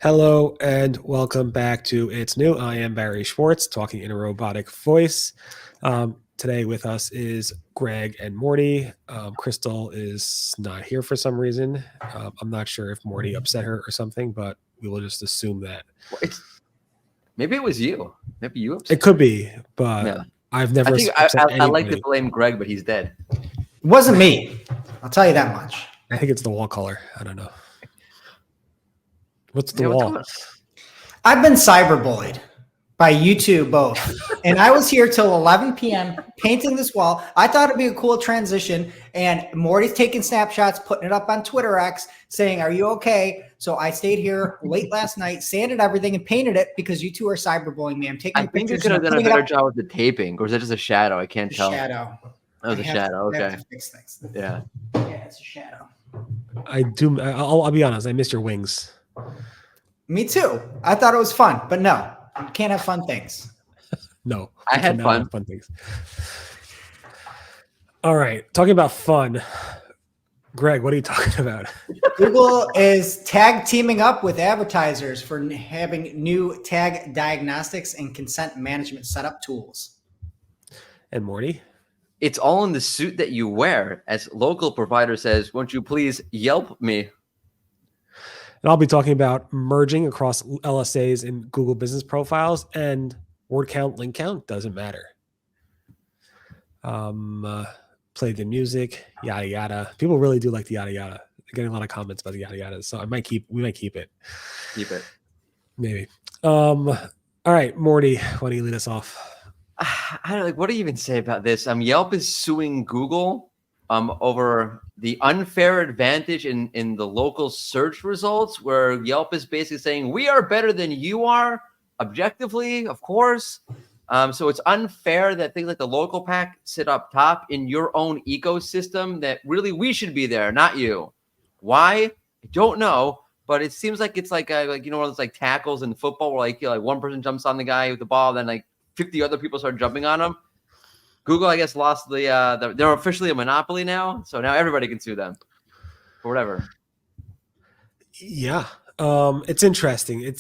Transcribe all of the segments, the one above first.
Hello and welcome back to It's New. I am Barry Schwartz, talking in a robotic voice. Today with us is Greg and Mordy. Crystal is not here for some reason. I'm not sure if Mordy upset her or something, but we will just assume that. Maybe it was you. Maybe you upset. It could be, but Yeah. I've never I like to blame Greg, but he's dead. It wasn't me. I'll tell you that much. I think it's the wall color. I don't know. What's the wall? I've been cyberbullied by you two both. And I was here till 11 p.m. painting this wall. I thought it'd be a cool transition. And Morty's taking snapshots, putting it up on Twitter X, saying, "Are you okay?" So I stayed here late last night, sanded everything, and painted it because you two are cyberbullying me. I'm taking I think you pictures. could have done a better job with the taping, or is that just a shadow? I can't tell. Shadow. That was a shadow. Okay. Fix things. Yeah. Yeah, it's a shadow. I'll be honest. I missed your wings. Me too. I thought it was fun, but no, you can't have fun things. No, I had fun. Fun things. All right, talking about fun. Greg, what are you talking about? Google is tag teaming up with advertisers for having new tag diagnostics and consent management setup tools. And Morty? It's all in the suit that you wear. As local provider says, won't you please Yelp me? And I'll be talking about merging across LSAs in Google business profiles, and word count, link count doesn't matter. Play the music, yada yada. People really do like the yada yada. I'm getting a lot of comments about the yada yada, so we might keep it. Keep it. Maybe. All right, Morty, why don't you lead us off? I don't what do you even say about this? Yelp is suing Google over the unfair advantage in the local search results, where Yelp is basically saying we are better than you are objectively, of course. So it's unfair that things like the local pack sit up top in your own ecosystem, that really we should be there, not you. Why? I don't know, but it seems like it's like one of those like tackles in football where like one person jumps on the guy with the ball, then like 50 other people start jumping on him. Google, I guess, lost they're officially a monopoly now, so now everybody can sue them for whatever. Yeah, it's interesting.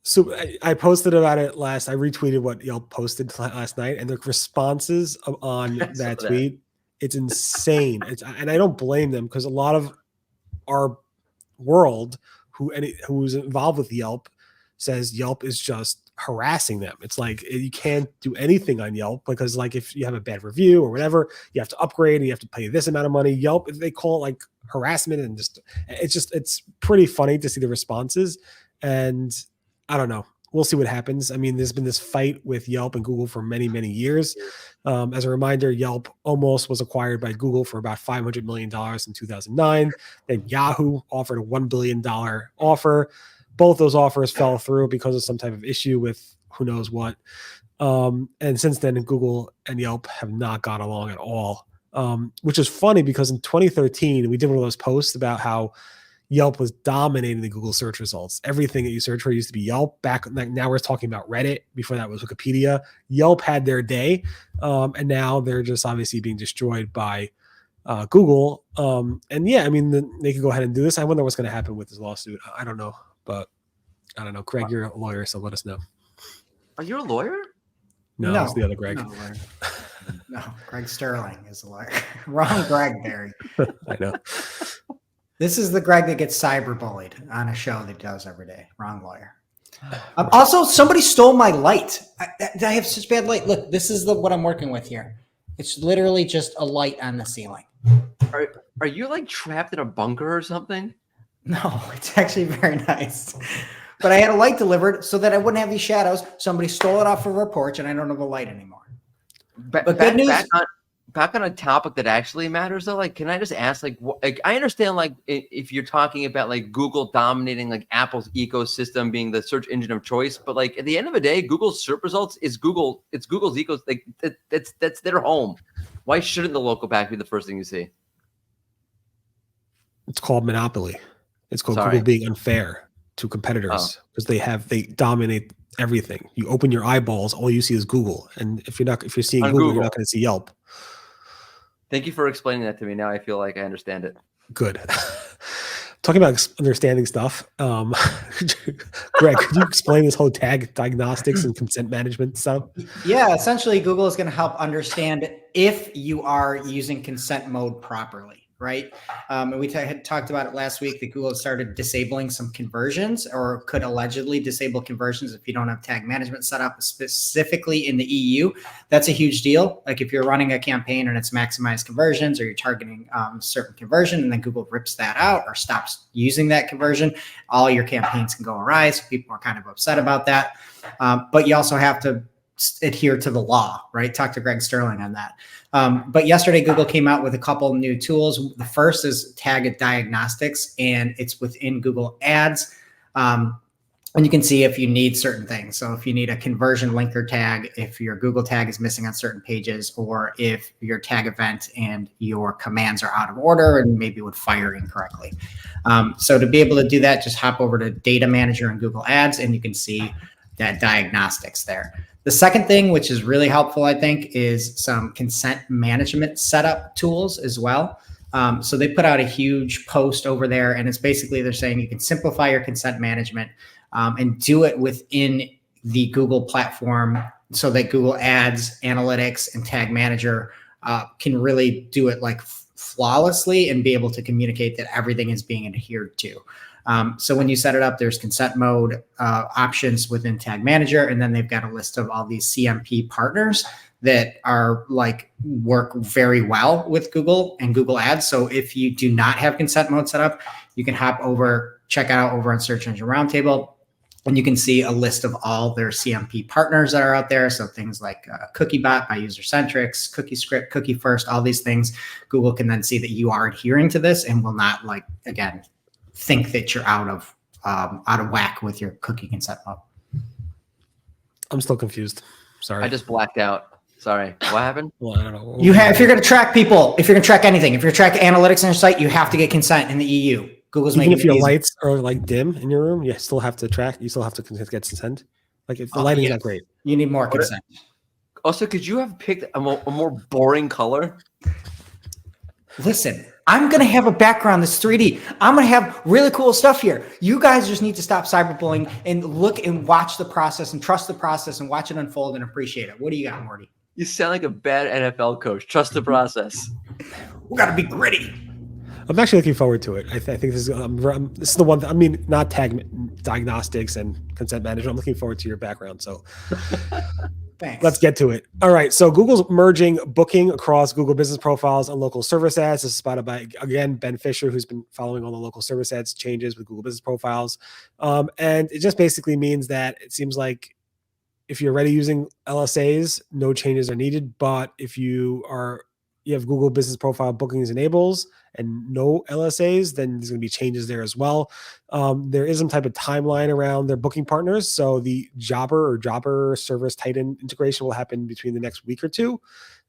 So I posted about it I retweeted what Yelp posted last night, and the responses on that tweet, it's insane. And I don't blame them, because a lot of our world who's involved with Yelp says Yelp is just harassing them. It's like you can't do anything on Yelp, because like if you have a bad review or whatever, you have to upgrade and you have to pay this amount of money. Yelp, they call it like harassment, and it's pretty funny to see the responses. And I don't know. We'll see what happens. I mean, there's been this fight with Yelp and Google for many, many years. As a reminder, Yelp almost was acquired by Google for about $500 million in 2009. Then Yahoo offered a $1 billion offer. Both those offers fell through because of some type of issue with who knows what. And since then, Google and Yelp have not got along at all, which is funny, because in 2013, we did one of those posts about how Yelp was dominating the Google search results. Everything that you search for used to be Yelp. Now we're talking about Reddit. Before that was Wikipedia. Yelp had their day, and now they're just obviously being destroyed by Google. And yeah, I mean, they could go ahead and do this. I wonder what's going to happen with this lawsuit. I don't know. But I don't know. Craig, you're a lawyer, so let us know. Are you a lawyer? No, it's the other Greg. No, Greg Sterling is a lawyer. Wrong Greg, Barry. I know. This is the Greg that gets cyberbullied on a show that he does every day. Wrong lawyer. Also, somebody stole my light. I have such bad light. Look, this is what I'm working with here. It's literally just a light on the ceiling. Are you like trapped in a bunker or something? No, it's actually very nice. But I had a light delivered so that I wouldn't have these shadows. Somebody stole it off of our porch, and I don't have a light anymore. But good news. Back on a topic that actually matters, though. Like, can I just ask? Like, I understand. Like, if you're talking about like Google dominating like Apple's ecosystem, being the search engine of choice, but like at the end of the day, Google's search results is Google. It's Google's ecosystem. Like, that's their home. Why shouldn't the local pack be the first thing you see? It's called monopoly. It's called Google being unfair to competitors, because they dominate everything. You open your eyeballs, all you see is Google, and if you're seeing Google, you're not going to see Yelp. Thank you for explaining that to me. Now I feel like I understand it. Good. Talking about understanding stuff, Greg, could you explain this whole tag diagnostics and consent management stuff? Yeah, essentially, Google is going to help understand if you are using consent mode properly, right? And we had talked about it last week that Google started disabling some conversions, or could allegedly disable conversions if you don't have tag management set up, specifically in the EU. That's a huge deal. Like if you're running a campaign and it's maximized conversions, or you're targeting certain conversion, and then Google rips that out or stops using that conversion, all your campaigns can go awry. So people are kind of upset about that. But you also have to adhere to the law, right? Talk to Greg Sterling on that. But yesterday, Google came out with a couple new tools. The first is Tag Diagnostics, and it's within Google Ads. And you can see if you need certain things. So if you need a conversion linker tag, if your Google tag is missing on certain pages, or if your tag event and your commands are out of order and maybe would fire incorrectly. So to be able to do that, just hop over to Data Manager in Google Ads, and you can see that diagnostics there. The second thing, which is really helpful, I think, is some consent management setup tools as well. So they put out a huge post over there, and it's basically they're saying you can simplify your consent management and do it within the Google platform, so that Google Ads, Analytics, and Tag Manager can really do it like flawlessly and be able to communicate that everything is being adhered to. So when you set it up, there's consent mode options within Tag Manager, and then they've got a list of all these CMP partners that are like work very well with Google and Google Ads. So if you do not have consent mode set up, you can hop over, check out over on Search Engine Roundtable, and you can see a list of all their CMP partners that are out there. So things like CookieBot by Usercentrics, CookieScript, Cookie First, all these things. Google can then see that you are adhering to this and will not, like, again, think that you're out of whack with your cookie consent mode. I'm still confused. Sorry. I just blacked out. Sorry. What happened? Well, I don't know. If you're going to track people, if you're going to track anything, if you're tracking analytics on your site, you have to get consent in the EU. Google's Even making if your it easy. lights are like dim in your room, you still have to track. You still have to get consent. Like if the lighting is not great, You need more consent. Also, could you have picked a more boring color? Listen, I'm going to have a background that's 3D. I'm going to have really cool stuff here. You guys just need to stop cyberbullying and look and watch the process and trust the process and watch it unfold and appreciate it. What do you got, Mordy? You sound like a bad NFL coach. Trust the process. We got to be gritty. I'm actually looking forward to it. I think this is this is the one. I mean, not tag diagnostics and consent management. I'm looking forward to your background. So Thanks. let's get to it. All right. So Google's merging booking across Google business profiles and local service ads. This is spotted by, again, Ben Fisher, who's been following all the local service ads changes with Google business profiles. And it just basically means that it seems like if you're already using LSAs, no changes are needed. But if you have Google business profile bookings enables and no LSAs, then there's going to be changes there as well. There is some type of timeline around their booking partners. So the Jobber Service Titan integration will happen between the next week or two.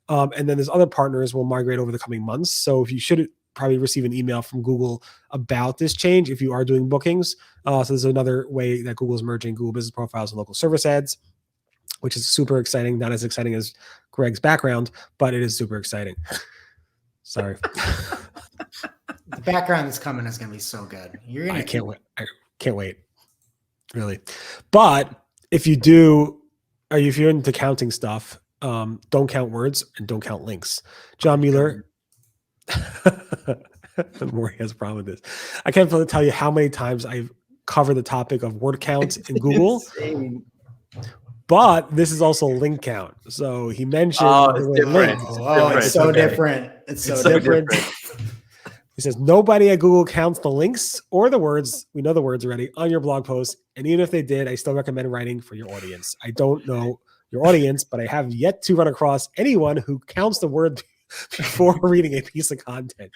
And then there's other partners will migrate over the coming months. So if you should probably receive an email from Google about this change if you are doing bookings. So there's another way that Google's merging Google business profiles and local service ads, which is super exciting. Not as exciting as Greg's background, but it is super exciting. Sorry. The background that's coming is going to be so good. I can't wait. I can't wait. Really. But if you're into counting stuff, don't count words and don't count links. John Mueller. Mordy has a problem with this. I can't tell you how many times I've covered the topic of word count in Google. Insane. But this is also link count. So he mentioned it's different. It's so different. It's so different. He says, nobody at Google counts the links or the words. We know the words already on your blog post. And even if they did, I still recommend writing for your audience. I don't know your audience, but I have yet to run across anyone who counts the word before reading a piece of content.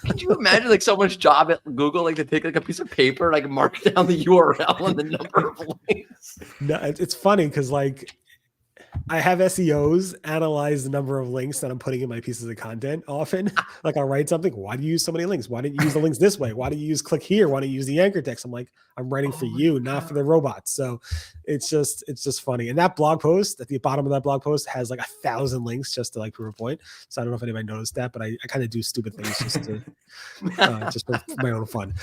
Could you imagine like someone's job at Google, like to take like a piece of paper, like mark down the URL and the number of links? No, it's funny because like I have SEOs analyze the number of links that I'm putting in my pieces of content often. Like I'll write something. Why do you use so many links? Why didn't you use the links this way? Why do you use click here? Why don't you use the anchor text? I'm like, I'm writing for you, not for the robots. So It's just funny. And that blog post at the bottom of that blog post has like 1,000 links just to like prove a point. So I don't know if anybody noticed that, but I kind of do stupid things just for my own fun.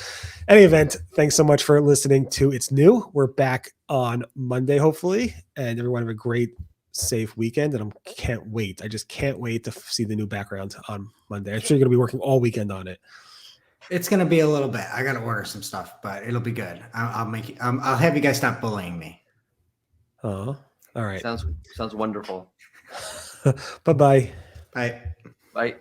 Any event, thanks so much for listening to It's New. We're back on Monday, hopefully, and everyone have a great, safe weekend. And I just can't wait to see the new background on Monday. I'm sure you're going to be working all weekend on it. It's going to be a little bit. I got to order some stuff, but it'll be good. I'll make it. I'll have you guys stop bullying me. Oh, all right. Sounds wonderful. Bye-bye. Bye. Bye.